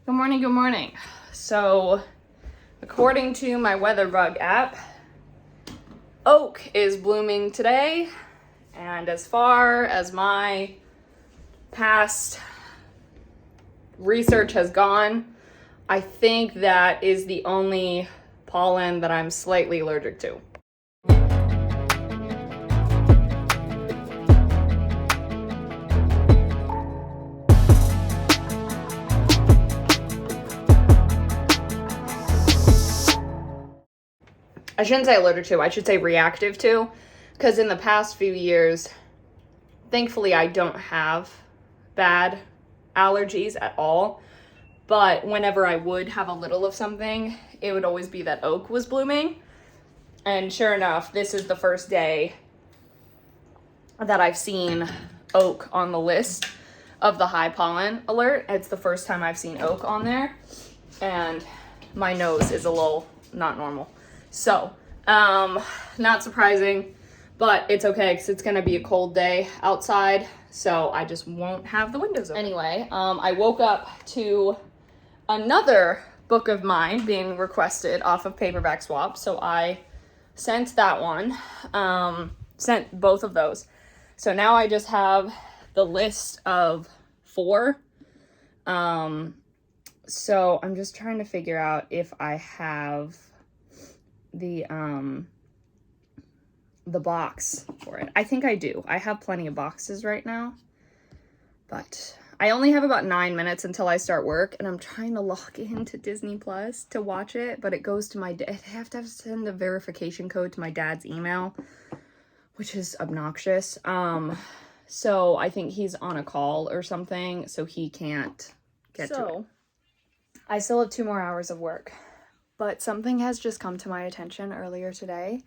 Good morning, good morning. So, according to my WeatherBug app, oak is blooming today, and as far as my past research has gone, I think that is the only pollen that I'm slightly allergic to. I shouldn't say allergic to, I should say reactive to, because in the past few years, thankfully I don't have bad allergies at all, but whenever I would have a little of something, it would always be that oak was blooming. And sure enough, this is the first day that I've seen oak on the list of the high pollen alert. It's the first time I've seen oak on there, and my nose is a little not normal. So, not surprising, but it's okay because it's gonna be a cold day outside, so I just won't have the windows open. Anyway, I woke up to another book of mine being requested off of Paperback Swap, so I sent that one, sent both of those. So now I just have the list of 4. So I'm just trying to figure out if I have the box for it. I think I do. I have plenty of boxes right now, but I only have about 9 minutes until I start work, and I'm trying to log into Disney Plus to watch it, but it goes to my I have to send a verification code to my dad's email, which is obnoxious. So I think he's on a call or something, so he can't get to it. I still have 2 more hours of work. But something has just come to my attention earlier today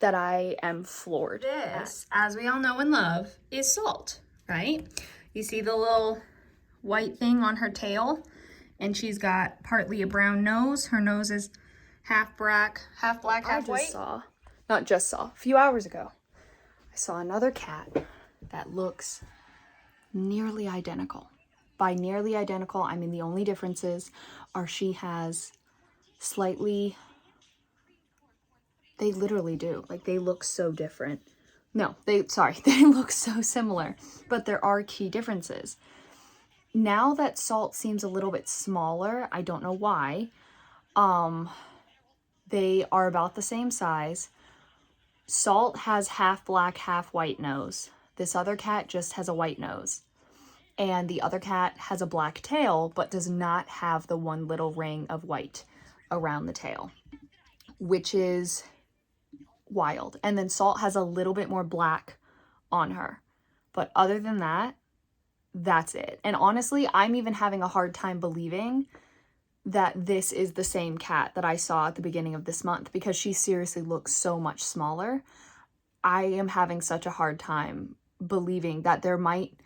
that I am floored. This, as we all know and love, is Salt, right? You see the little white thing on her tail, and she's got partly a brown nose. Her nose is half black, half white. A few hours ago, I saw another cat that looks nearly identical. By nearly identical, I mean the only differences are she has slightly, they literally do, like they look so different. No, they look so similar, but there are key differences. Now that Salt seems a little bit smaller, I don't know why. They are about the same size. Salt has half black, half white nose. This other cat just has a white nose. And the other cat has a black tail, but does not have the one little ring of white around the tail, which is wild. And then Salt has a little bit more black on her, but other than that, that's it. And honestly, I'm even having a hard time believing that this is the same cat that I saw at the beginning of this month, because she seriously looks so much smaller. I am having such a hard time believing that there might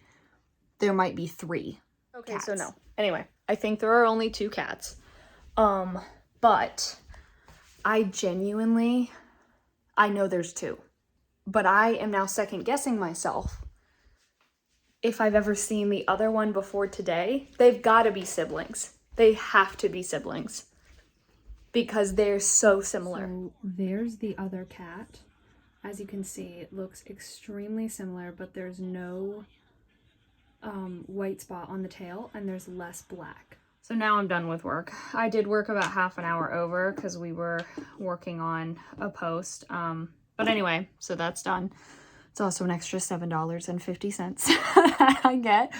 be 3 cats. So no. Anyway, I think there are only 2 cats. But I know there's 2, but I am now second guessing myself if I've ever seen the other one before today. They've got to be siblings. They have to be siblings because they're so similar. So there's the other cat. As you can see, it looks extremely similar, but there's no white spot on the tail, and there's less black. So now I'm done with work. I did work about half an hour over because we were working on a post. But anyway, so that's done. It's also an extra $7.50 I get.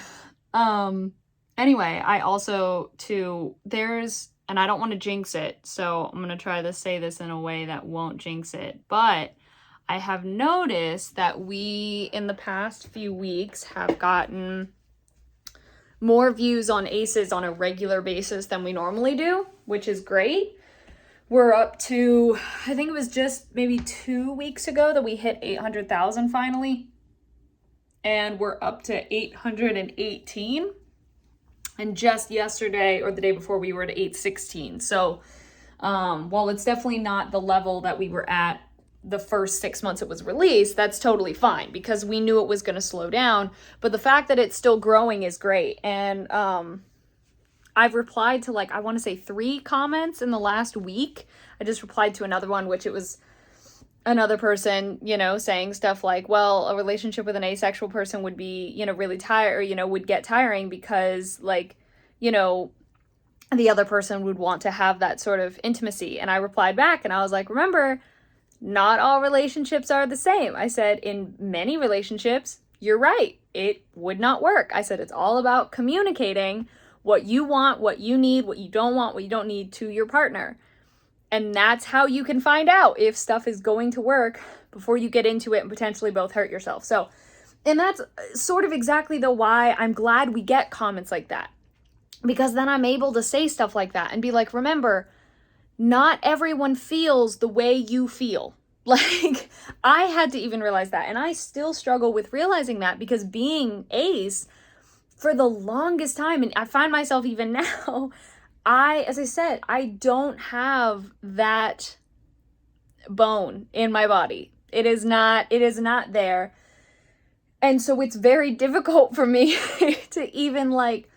Anyway, I also and I don't want to jinx it, so I'm going to try to say this in a way that won't jinx it, but I have noticed that we, in the past few weeks, have gotten more views on Aces on a regular basis than we normally do, which is great. We're up to, I think it was just maybe 2 weeks ago that we hit 800,000 finally. And we're up to 818. And just yesterday or the day before, we were at 816. So while it's definitely not the level that we were at the first 6 months it was released, that's totally fine because we knew it was going to slow down. But the fact that it's still growing is great. And I've replied to like, I want to say 3 comments in the last week. I just replied to another one, which it was another person, you know, saying stuff like, well, a relationship with an asexual person would be, you know, really tired, or, you know, would get tiring because like, you know, the other person would want to have that sort of intimacy. And I replied back and I was like, remember, not all relationships are the same. I said, in many relationships, you're right, it would not work. I said, it's all about communicating what you want, what you need, what you don't want, what you don't need to your partner. And that's how you can find out if stuff is going to work before you get into it and potentially both hurt yourself. So, and that's sort of exactly the why I'm glad we get comments like that. Because then I'm able to say stuff like that and be like, remember, not everyone feels the way you feel. Like, I had to even realize that. And I still struggle with realizing that, because being ace for the longest time, and I find myself even now, as I said, I don't have that bone in my body. It is not there. And so it's very difficult for me to even like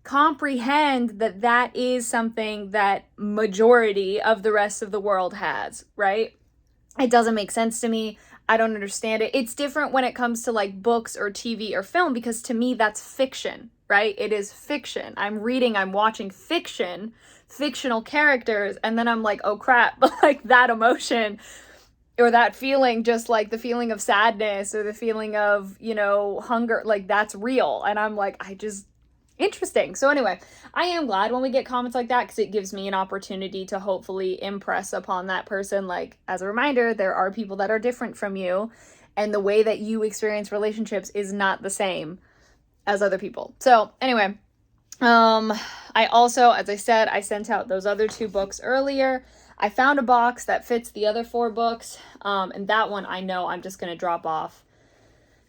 comprehend that that is something that majority of the rest of the world has, right? It doesn't make sense to me. I don't understand it. It's different when it comes to like books or TV or film, because to me that's fiction, right? It is fiction. I'm watching fiction, fictional characters, and then I'm like, oh crap, like that emotion or that feeling, just like the feeling of sadness or the feeling of, you know, hunger, like that's real. And I'm like, interesting. So anyway, I am glad when we get comments like that, because it gives me an opportunity to hopefully impress upon that person, like, as a reminder, there are people that are different from you, and the way that you experience relationships is not the same as other people. So anyway, I also, as I said, I sent out those other 2 books earlier. I found a box that fits the other 4 books, and that one I know I'm just going to drop off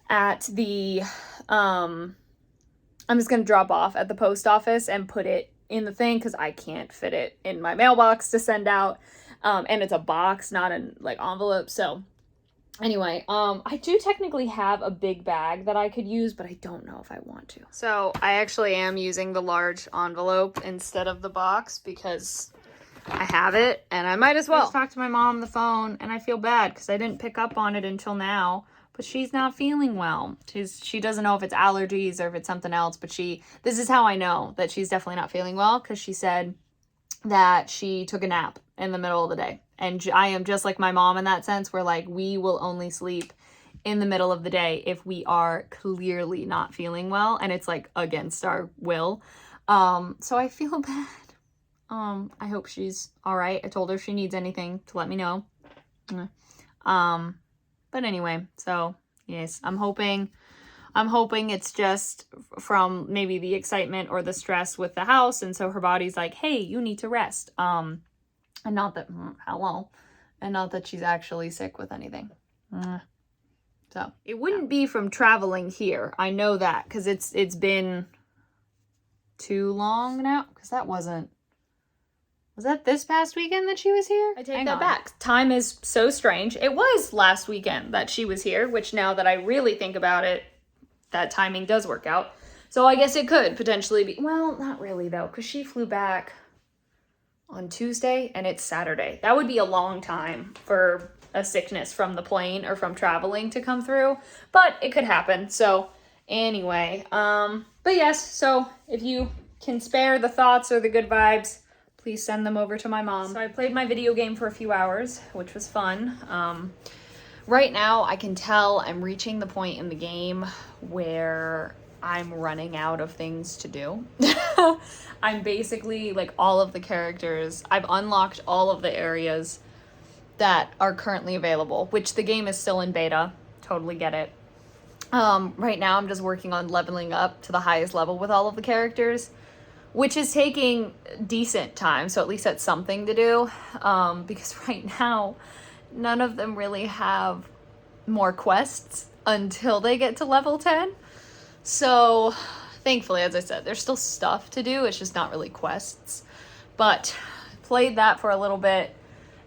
at the, I'm just going to drop off at the post office and put it in the thing, because I can't fit it in my mailbox to send out. And it's a box, not an like envelope. So anyway, I do technically have a big bag that I could use, but I don't know if I want to. So I actually am using the large envelope instead of the box, because I have it and I might as well. I just talked to my mom on the phone, and I feel bad because I didn't pick up on it until now. But she's not feeling well. She doesn't know if it's allergies or if it's something else, but this is how I know that she's definitely not feeling well, because she said that she took a nap in the middle of the day. And I am just like my mom in that sense, where like we will only sleep in the middle of the day if we are clearly not feeling well, and it's like against our will. So I feel bad. I hope she's all right. I told her if she needs anything to let me know. But anyway, so yes, I'm hoping it's just from maybe the excitement or the stress with the house. And so her body's like, hey, you need to rest. And not that, and not that she's actually sick with anything. So it wouldn't be from traveling here. I know that, because it's been too long now, because was that this past weekend that she was here? I take that back. Time is so strange. It was last weekend that she was here, which now that I really think about it, that timing does work out. So I guess it could potentially be, well, not really though, because she flew back on Tuesday and it's Saturday. That would be a long time for a sickness from the plane or from traveling to come through, but it could happen. So anyway, but yes, so if you can spare the thoughts or the good vibes, please send them over to my mom. So I played my video game for a few hours, which was fun. Right now, I can tell I'm reaching the point in the game where I'm running out of things to do. I'm basically, like, all of the characters. I've unlocked all of the areas that are currently available, which the game is still in beta. Totally get it. Right now, I'm just working on leveling up to the highest level with all of the characters, which is taking decent time, so at least that's something to do, because right now, none of them really have more quests until they get to level 10. So, thankfully, as I said, there's still stuff to do, it's just not really quests. But, played that for a little bit,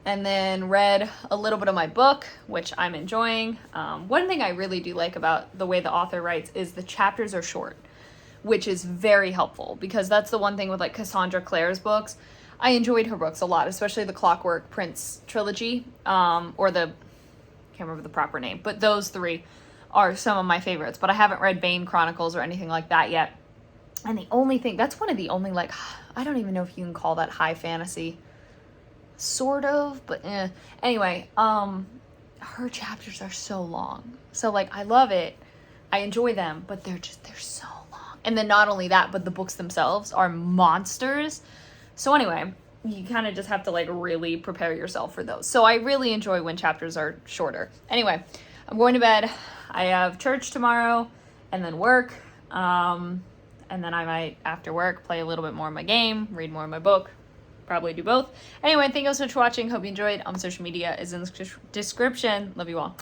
and then read a little bit of my book, which I'm enjoying. One thing I really do like about the way the author writes is the chapters are short, which is very helpful because that's the one thing with like Cassandra Clare's books. I enjoyed her books a lot, especially the Clockwork Prince trilogy, or the, can't remember the proper name, but those three are some of my favorites. But I haven't read Bane Chronicles or anything like that yet. And the only thing, that's one of the only, like, I don't even know if you can call that high fantasy. Sort of, but anyway, her chapters are so long. So, like, I love it. I enjoy them, but they're so long. And then not only that, but the books themselves are monsters. So anyway, you kind of just have to, like, really prepare yourself for those. So I really enjoy when chapters are shorter. Anyway, I'm going to bed. I have church tomorrow and then work. And then I might, after work, play a little bit more of my game, read more of my book, probably do both. Anyway, thank you so much for watching. Hope you enjoyed. Social media is in the description. Love you all.